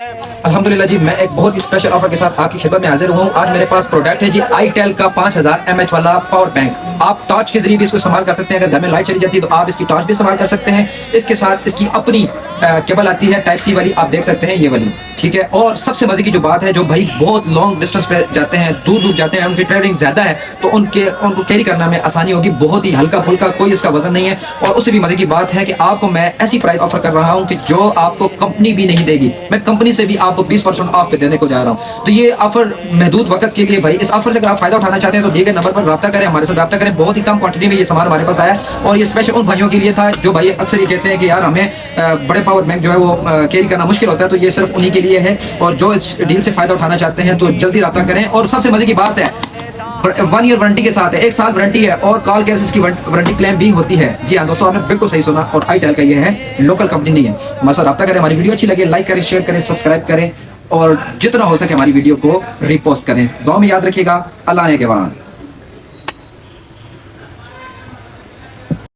अल्हम्दुलिल्लाह जी, मैं एक बहुत ही स्पेशल ऑफर के साथ आपकी खिदमत में हाजिर हूँ। आज मेरे पास प्रोडक्ट है जी itel का 5000 mAh वाला पावर बैंक। आप टॉर्च के जरिए भी इसको इस्तेमाल कर सकते हैं। अगर घर में लाइट चली जाती है तो आप इसकी टॉर्च भी इस्तेमाल कर सकते हैं। इसके साथ इसकी अपनी केबल आती है टाइप सी वाली, आप देख सकते हैं ये वाली, ठीक है। और सबसे मजे की जो बात है, जो भाई बहुत लॉन्ग डिस्टेंस पे जाते हैं, दूर दूर जाते हैं, उनकी ट्रैवलिंग ज्यादा है, तो उनको कैरी करना में आसानी होगी। बहुत ही हल्का फुल्का, कोई इसका वजन नहीं है। और उससे भी मजे की बात है कि आपको मैं ऐसी प्राइस ऑफर कर रहा हूँ कि जो आपको कंपनी भी नहीं देगी। मैं कंपनी से भी आपको 20% ऑफ पे देने को जा रहा हूँ। तो ये ऑफर महदूद वक्त के लिए भाई, इस ऑफर से अगर आप फायदा उठाना चाहते हैं तो दिए गए नंबर पर राब्ता करें, हमारे साथ राब्ता करें। बहुत ही कम क्वांटिटी में ये सामान हमारे पास आया और ये स्पेशल उन भाइयों के लिए था जो भाई अक्सर ये कहते हैं कि यार हमें बड़े पावर बैंक जो है वो कैरी करना मुश्किल होता है। तो ये सिर्फ उन्हीं के लिए है। और जो इस डील से फायदा उठाना चाहते हैं तो जल्दी राब्ता करें। और सबसे मजे की बात है, 1 ईयर वारंटी के साथ है, 1 साल वारंटी है और कॉल केयर से इसकी वारंटी क्लेम भी होती है। जी हाँ दोस्तों, आपने बिल्कुल सही सुना। और itel का ये है, लोकल कंपनी नहीं है। हमारे साथ राब्ता करें। हमारी वीडियो अच्छी लगे लाइक करें, शेयर करें, सब्सक्राइब करें और जितना हो सके हमारी वीडियो को रिपोस्ट करें। दुआ में याद रखिएगा। अल्लाह ने के बाद।